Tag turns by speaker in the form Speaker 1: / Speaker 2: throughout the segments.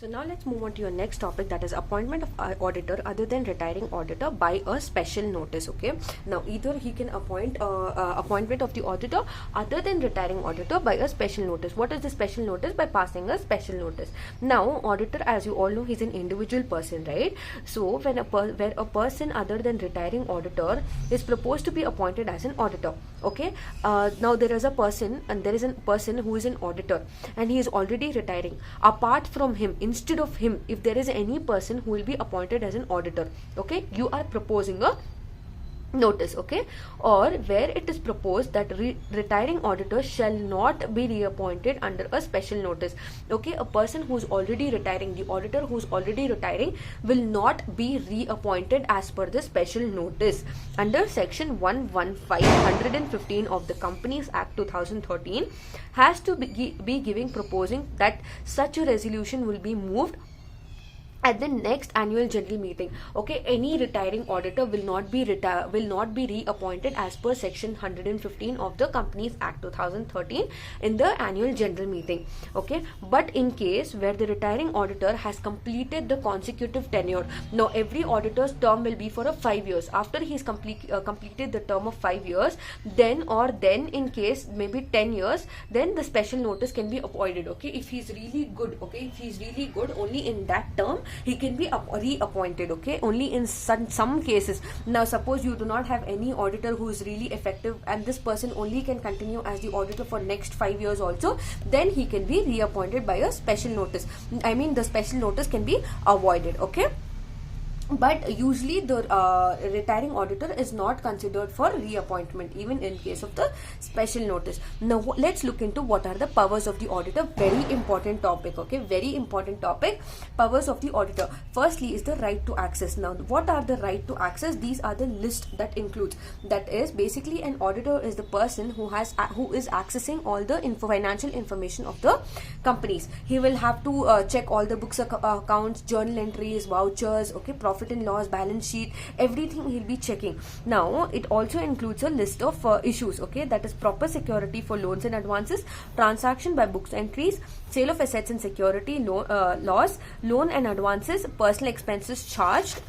Speaker 1: So now let's move on to your next topic, that is appointment of auditor other than retiring auditor by a special notice. Okay, now either he can appoint appointment of the auditor other than retiring auditor by a special notice. What is the special notice? By passing a special notice. Now auditor, as you all know, he's an individual person, right? So when where a person other than retiring auditor is proposed to be appointed as an auditor, okay, now there is a person who is an auditor and he is already retiring. Apart from him, instead of him, if there is any person who will be appointed as an auditor, okay, you are proposing a notice, okay, or where it is proposed that retiring auditor shall not be reappointed under a special notice. Okay, a person who's already retiring, the auditor who's already retiring will not be reappointed as per the special notice under section 115 of the Companies Act 2013 has to be giving proposing that such a resolution will be moved at the next annual general meeting. Okay, any retiring auditor will not be reappointed as per section 115 of the Companies Act 2013 in the annual general meeting. Okay, but in case where the retiring auditor has completed the consecutive tenure, now every auditor's term will be for a 5 years. After he's completed the term of 5 years, then in case maybe 10 years, then the special notice can be appointed. Okay, if he's really good, only in that term he can be reappointed. Okay, only in some cases. Now suppose you do not have any auditor who is really effective and this person only can continue as the auditor for next 5 years also, then he can be reappointed by a special notice. I mean, the special notice can be avoided. Okay, but usually the retiring auditor is not considered for reappointment even in case of the special notice. Now let's look into what are the powers of the auditor. Very important topic. Okay, very important topic. Powers of the auditor. Firstly is the right to access. Now what are the right to access? These are the list that includes, that is basically an auditor is the person who is accessing all the financial information of the companies. He will have to check all the books, accounts, journal entries, vouchers, okay, profit and loss, balance sheet, everything he'll be checking. Now it also includes a list of issues, okay, that is proper security for loans and advances, transaction by books entries, sale of assets and security, loss, loan and advances, personal expenses charged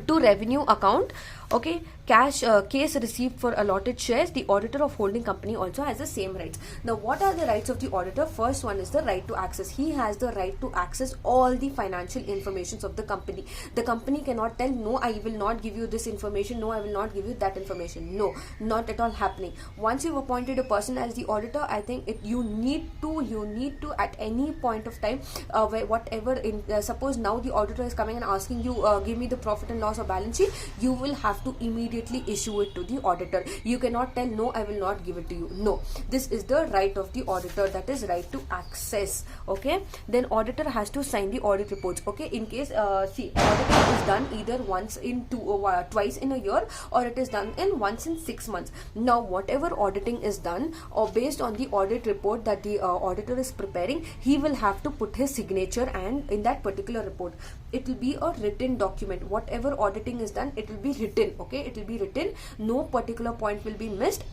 Speaker 1: to revenue account, okay, cash case received for allotted shares. The auditor of holding company also has the same rights. Now what are the rights of the auditor? First one is the right to access. He has the right to access all the financial informations of the company. The company cannot tell, no, I will not give you this information, no, I will not give you that information. No, not at all happening. Once you've appointed a person as the auditor, I think you need to at any point of time, suppose now the auditor is coming and asking you, give me the profit and loss or balance sheet, you will have to immediately issue it to the auditor. You cannot tell, no, I will not give it to you. No, this is the right of the auditor, that is right to access. Okay, then auditor has to sign the audit reports. Okay, in case auditing is done either twice in a year, or it is done in once in 6 months. Now whatever auditing is done, or based on the audit report that the auditor is preparing, he will have to put his signature, and in that particular report it will be a written document. Whatever auditing is done, it will be written. Okay, it will be written. No particular point will be missed.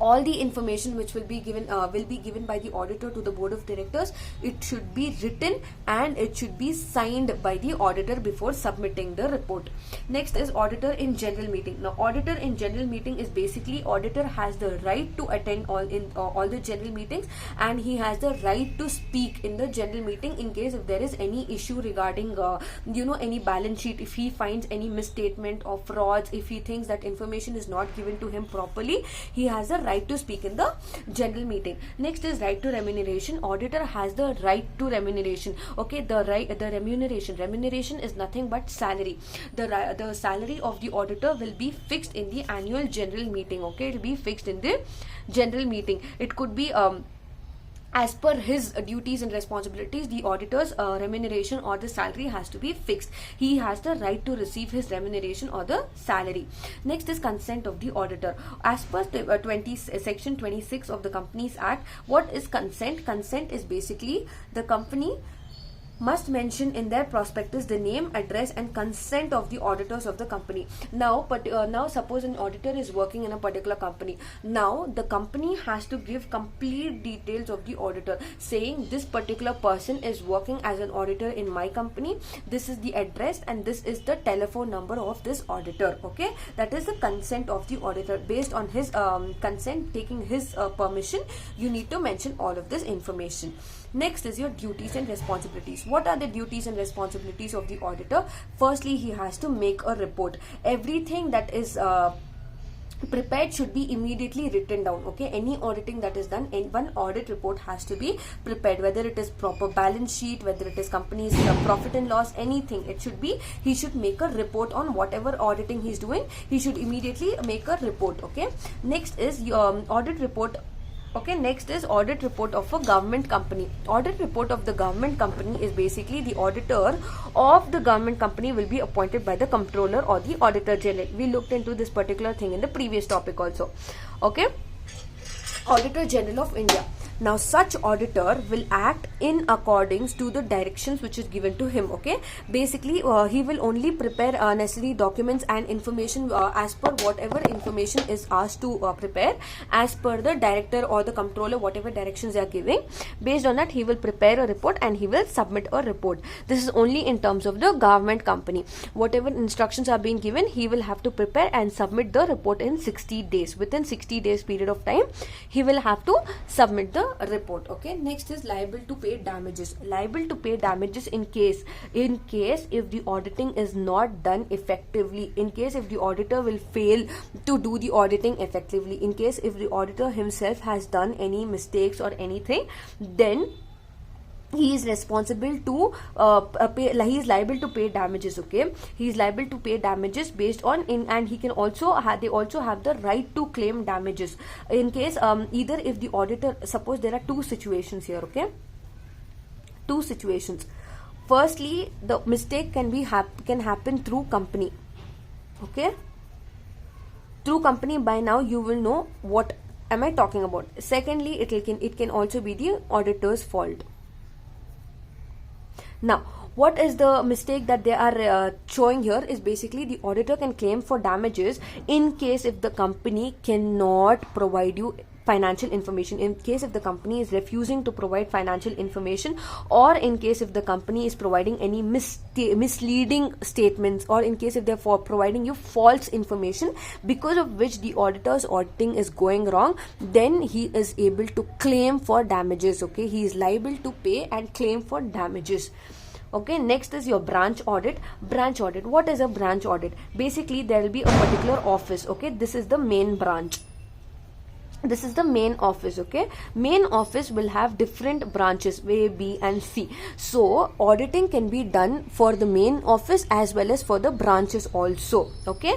Speaker 1: All the information which will be given by the auditor to the board of directors, it should be written and it should be signed by the auditor before submitting the report. Next is auditor in general meeting. Now auditor in general meeting is basically auditor has the right to attend all the general meetings, and he has the right to speak in the general meeting in case if there is any issue regarding any balance sheet, if he finds any misstatement or frauds, if he thinks that information is not given to him properly, he has the right to speak in the general meeting. Next is right to remuneration. Auditor has the right to remuneration. Okay, the remuneration is nothing but salary. The salary of the auditor will be fixed in the annual general meeting. Okay, it will be fixed in the general meeting. It could be as per his duties and responsibilities, the auditor's remuneration or the salary has to be fixed. He has the right to receive his remuneration or the salary. Next is consent of the auditor. As per section 26 of the Companies Act, what is consent? Consent is basically the company must mention in their prospectus the name, address and consent of the auditors of the company. Now suppose an auditor is working in a particular company. Now the company has to give complete details of the auditor, saying this particular person is working as an auditor in my company, this is the address and this is the telephone number of this auditor. Okay, that is the consent of the auditor. Based on his consent, taking his permission, you need to mention all of this information. Next is your duties and responsibilities. What are the duties and responsibilities of the auditor? Firstly, he has to make a report. Everything that is prepared should be immediately written down. Okay, any auditing that is done, in one audit report has to be prepared, whether it is proper balance sheet, whether it is company's profit and loss, anything, it should be, he should make a report on whatever auditing he's doing. He should immediately make a report. Okay, next is audit report. Okay, next is audit report of a government company. Audit report of the government company is basically the auditor of the government company will be appointed by the comptroller or the auditor general. We looked into this particular thing in the previous topic also. Okay, Auditor General of India. Now such auditor will act in accordance to the directions which is given to him. Okay, basically he will only prepare necessary documents and information as per whatever information is asked to prepare as per the director or the comptroller, whatever directions they are giving. Based on that, he will prepare a report and he will submit a report. This is only in terms of the government company. Whatever instructions are being given, he will have to prepare and submit the report in 60 days. Within 60 days period of time, he will have to submit the report. Okay, next is liable to pay damages. Liable to pay damages in case if the auditing is not done effectively, in case if the auditor will fail to do the auditing effectively, in case if the auditor himself has done any mistakes or anything, then he is responsible to he is liable to pay damages. Okay, he is liable to pay damages based on and he can also they also have the right to claim damages in case either if the auditor, suppose there are two situations here. Okay, two situations. Firstly, the mistake can happen through company. Okay, through company. By now you will know what am I talking about. Secondly, it can also be the auditor's fault. Now, what is the mistake that they are showing here is basically the auditor can claim for damages in case if the company cannot provide you financial information, in case if the company is refusing to provide financial information, or in case if the company is providing any misleading statements, or in case if they're providing you false information because of which the auditor's auditing is going wrong, then he is able to claim for damages. Okay, he is liable to pay and claim for damages. Okay, next is your branch audit. Branch audit. What is a branch audit? Basically, there will be a particular office. Okay, this is the main branch. This is the main office. Okay, main office will have different branches A, B and C. So auditing can be done for the main office as well as for the branches also. Okay,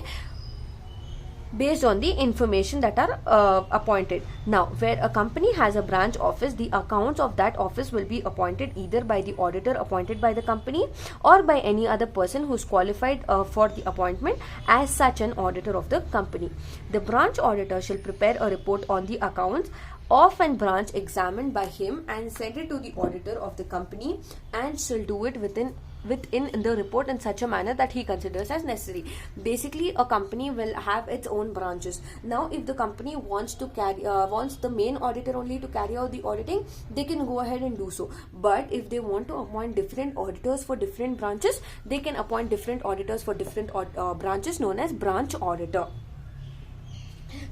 Speaker 1: based on the information that are appointed. Now, where a company has a branch office, the accounts of that office will be appointed either by the auditor appointed by the company or by any other person who is qualified for the appointment as such an auditor of the company. The branch auditor shall prepare a report on the accounts of an branch examined by him and send it to the auditor of the company, and shall do it within the report in such a manner that he considers as necessary. Basically, a company will have its own branches. Now, if the company wants to wants the main auditor only to carry out the auditing, they can go ahead and do so. But if they want to appoint different auditors for different branches, they can appoint different auditors for different branches, known as branch auditor.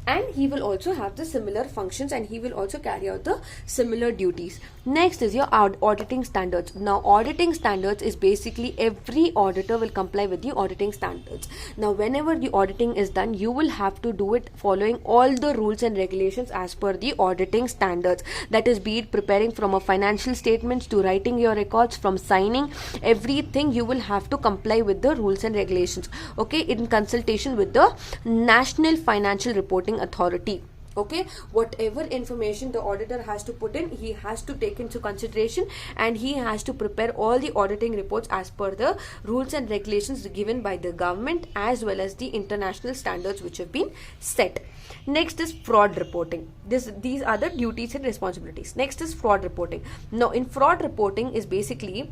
Speaker 1: And he will also have the similar functions and he will also carry out the similar duties. Next is your auditing standards. Now, auditing standards is basically every auditor will comply with the auditing standards. Now, whenever the auditing is done, you will have to do it following all the rules and regulations as per the auditing standards. That is, be it preparing from a financial statements to writing your records, from signing, everything you will have to comply with the rules and regulations. Okay, in consultation with the National Financial Reporting Authority. Okay, whatever information the auditor has to put in, he has to take into consideration, and he has to prepare all the auditing reports as per the rules and regulations given by the government as well as the international standards which have been set. Next is fraud reporting. These are the duties and responsibilities. Next is fraud reporting. Now, in fraud reporting is basically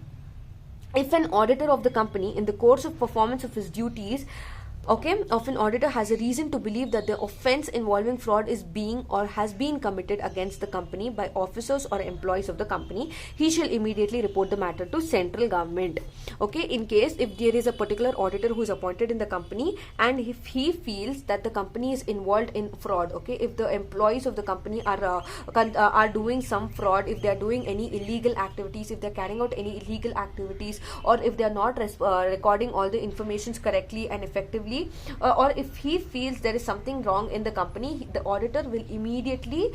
Speaker 1: if an auditor of the company in the course of performance of his duties, okay, of an auditor has a reason to believe that the offense involving fraud is being or has been committed against the company by officers or employees of the company, he shall immediately report the matter to central government. Okay, in case if there is a particular auditor who is appointed in the company and if he feels that the company is involved in fraud, okay, if the employees of the company are doing some fraud, if they are doing any illegal activities, if they are carrying out any illegal activities, or if they are not recording all the informations correctly and effectively, or if he feels there is something wrong in the company, the auditor will immediately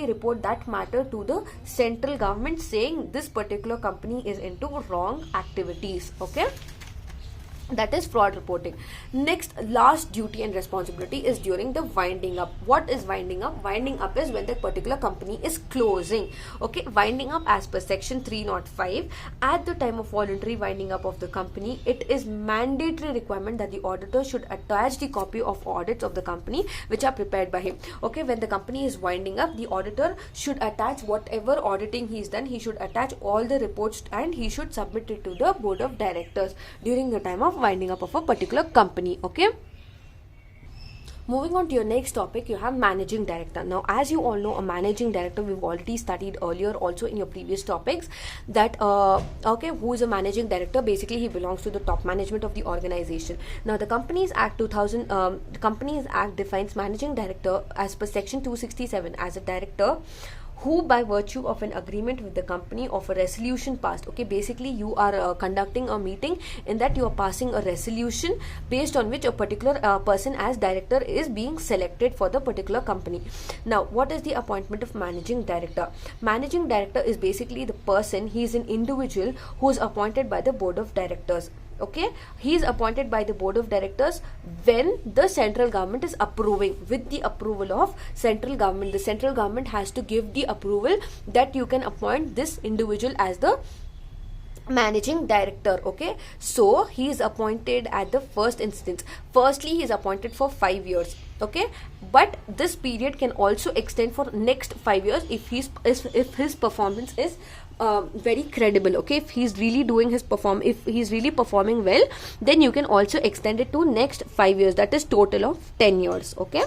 Speaker 1: report that matter to the central government, saying this particular company is into wrong activities. Okay, that is fraud reporting. Next, last duty and responsibility is during the winding up. What is winding up? Winding up is when the particular company is closing. Okay, winding up as per section 305, at the time of voluntary winding up of the company, it is mandatory requirement that the auditor should attach the copy of audits of the company which are prepared by him. Okay, when the company is winding up, the auditor should attach whatever auditing he's done. He should attach all the reports and he should submit it to the board of directors during the time of winding up of a particular company. Okay, moving on to your next topic, you have managing director. Now, as you all know, a managing director, we've already studied earlier also in your previous topics that okay, who is a managing director? Basically, he belongs to the top management of the organization. Now, the Companies Act 2000, the Companies Act defines managing director as per section 267 as a director who by virtue of an agreement with the company of a resolution passed. Okay, basically you are conducting a meeting, in that you are passing a resolution based on which a particular person as director is being selected for the particular company. Now, what is the appointment of managing director? Managing director is basically the person, he is an individual who is appointed by the board of directors. Okay, he is appointed by the board of directors when the central government is approving. With the approval of central government, the central government has to give the approval that you can appoint this individual as the managing director. Okay, so he is appointed at the first instance. Firstly, he is appointed for 5 years. Okay, but this period can also extend for next 5 years if his performance is very credible. Okay, if he's really doing if he's really performing well, then you can also extend it to next 5 years, that is total of 10 years. Okay,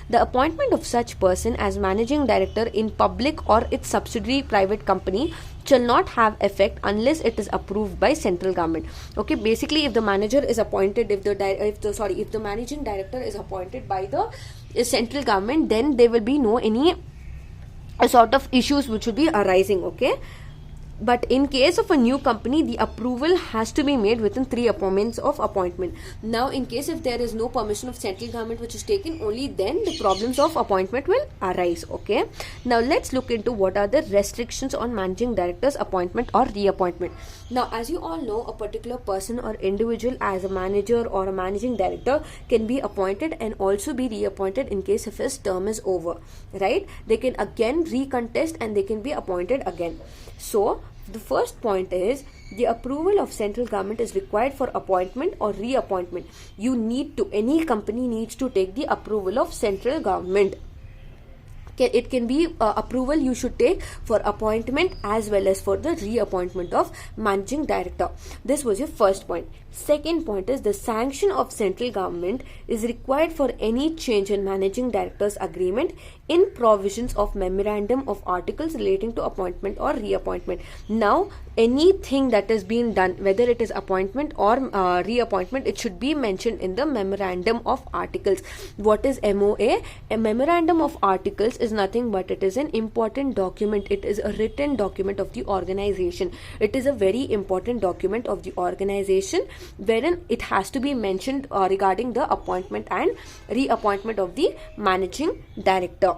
Speaker 1: the appointment of such person as managing director in public or its subsidiary private company shall not have effect unless it is approved by central government. Okay, basically if the manager is appointed, if the managing director is appointed by the central government, then there will be no any sort of issues which will be arising. Okay, but in case of a new company, the approval has to be made within 3 appointments of appointment. Now, in case if there is no permission of central government which is taken, only then the problems of appointment will arise. Okay, now let's look into what are the restrictions on managing director's appointment or reappointment. Now, as you all know, a particular person or individual as a manager or a managing director can be appointed and also be reappointed in case if his term is over, right? They can again recontest and they can be appointed again. So, the first point is the approval of central government is required for appointment or reappointment. Any company needs to take the approval of central government. It can be approval you should take for appointment as well as for the reappointment of managing director. This was your first point. Second point is the sanction of central government is required for any change in managing director's agreement in provisions of memorandum of articles relating to appointment or reappointment. Now, anything that is being done, whether it is appointment or reappointment, it should be mentioned in the memorandum of articles. What is MOA? A memorandum of articles is nothing but it is an important document. It is a written document of the organization. It is a very important document of the organization wherein it has to be mentioned regarding the appointment and reappointment of the managing director.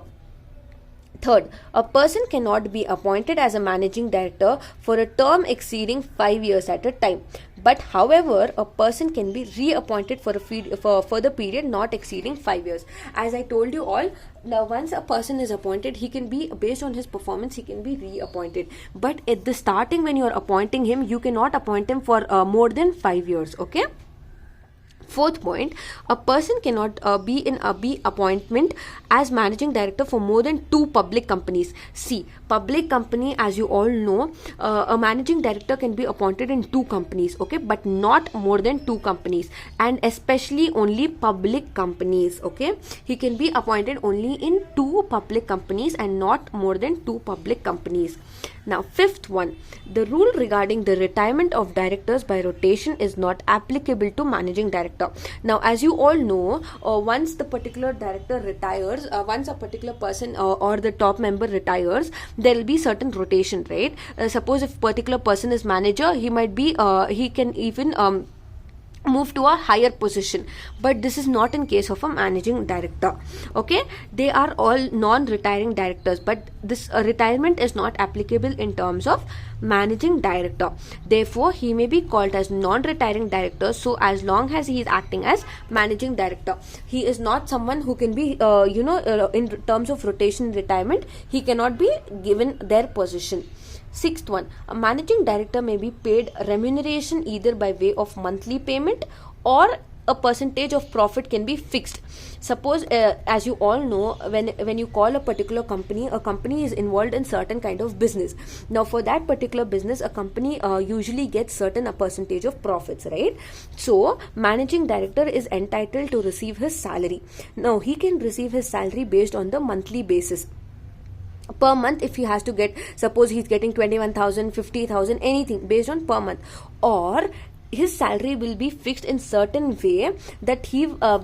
Speaker 1: Third, a person cannot be appointed as a managing director for a term exceeding 5 years at a time. But however, a person can be reappointed for the period not exceeding 5 years. As I told you all, now once a person is appointed, he can be, based on his performance, he can be reappointed. But at the starting when you are appointing him, you cannot appoint him for more than 5 years. Okay. Fourth point, a person cannot be appointment as managing director for more than two public companies. See, public company, as you all know, a managing director can be appointed in two companies, okay, but not more than two companies, and especially only public companies, okay. He can be appointed only in two public companies and not more than two public companies. Now, fifth one, the rule regarding the retirement of directors by rotation is not applicable to managing director. Now, as you all know, once the particular director retires, once a particular person or the top member retires, there will be certain rotation, right? Suppose if particular person is manager, he might be, he can even move to a higher position, but this is not in case of a managing director, okay. They are all non-retiring directors, but this retirement is not applicable in terms of managing director. Therefore, he may be called as non-retiring director so as long as he is acting as managing director. He is not someone who can be in terms of rotation retirement, he cannot be given their position. Sixth one, a managing director may be paid remuneration either by way of monthly payment or a percentage of profit can be fixed. Suppose, as you all know, when you call a particular company, a company is involved in certain kind of business. Now, for that particular business, a company usually gets certain a percentage of profits, right? So, managing director is entitled to receive his salary. Now, he can receive his salary based on the monthly basis. Per month, if he has to get, suppose he's getting 21,000, 50,000, anything based on per month, or his salary will be fixed in certain way that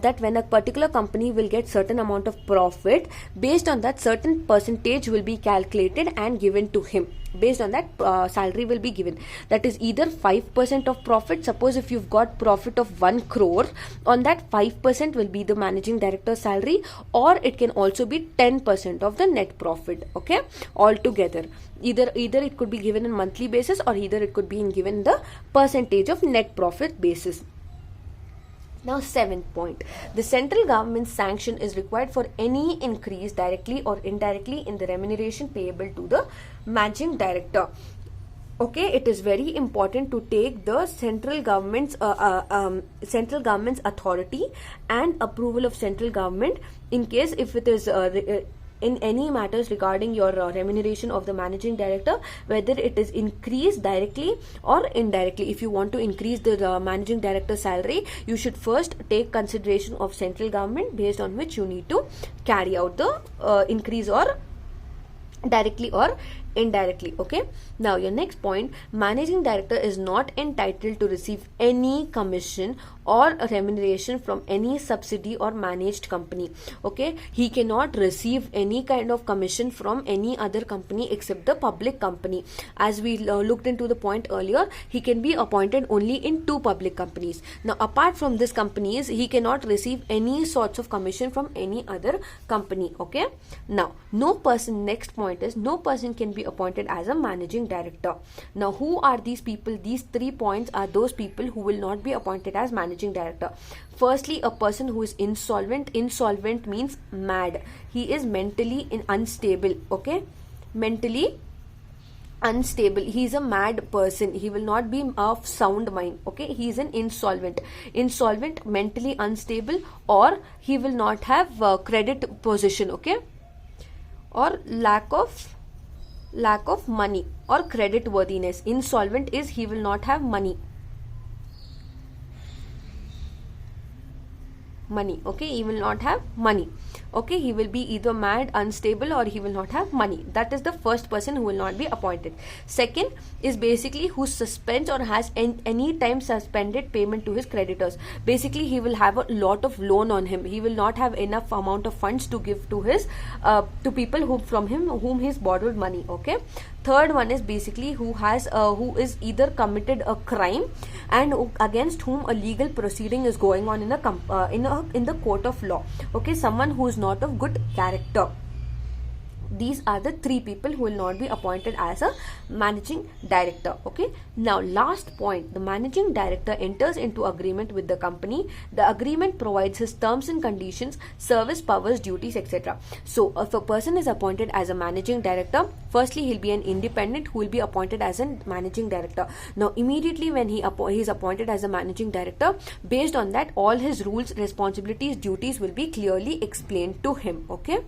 Speaker 1: that when a particular company will get certain amount of profit, based on that certain percentage will be calculated and given to him. Based on that, salary will be given. That is either 5% of profit. Suppose if you've got profit of 1 crore, on that 5% will be the managing director's salary, or it can also be 10% of the net profit, okay, altogether. Either it could be given in monthly basis, or either it could be given the percentage of net profit basis. Now, seventh point, the central government's sanction is required for any increase directly or indirectly in the remuneration payable to the managing director. Okay, it is very important to take the central government's authority and approval of central government in case if it is in any matters regarding your remuneration of the managing director, whether it is increased directly or indirectly. If you want to increase the managing director's salary, you should first take consideration of central government, based on which you need to carry out the increase, or directly or indirectly, okay. Now, your next point, managing director is not entitled to receive any commission or remuneration from any subsidiary or managed company, okay. He cannot receive any kind of commission from any other company except the public company. As we looked into the point earlier, he can be appointed only in two public companies. Now, apart from these companies, he cannot receive any sorts of commission from any other company, okay. Now, next point is, no person can be appointed as a managing director. Now, who are these people? These 3 points are those people who will not be appointed as managing director. Firstly, a person who is insolvent. Insolvent means mad. He is mentally unstable, okay. Mentally unstable. He is a mad person. He will not be of sound mind, okay. He is an insolvent, mentally unstable, or he will not have credit position, okay, or lack of money or credit worthiness. Insolvent is he will not have money, okay. He will not have money, okay. He will be either mad, unstable, or he will not have money. That is the first person who will not be appointed. Second is basically who suspends or has any time suspended payment to his creditors. Basically, he will have a lot of loan on him. He will not have enough amount of funds to give to his to people whom he's borrowed money, okay. Third one is basically who is either committed a crime and against whom a legal proceeding is going on in the court of law, okay. Someone who is not of good character. these are the three people who will not be appointed as a managing director. Okay, now last point, the managing director enters into agreement with the company. The agreement provides his terms and conditions, service powers, duties, etc. So if a person is appointed as a managing director, firstly he'll be an independent who will be appointed as a managing director. Now immediately when he is appointed as a managing director, based on that all his rules, responsibilities, duties will be clearly explained to him. Okay.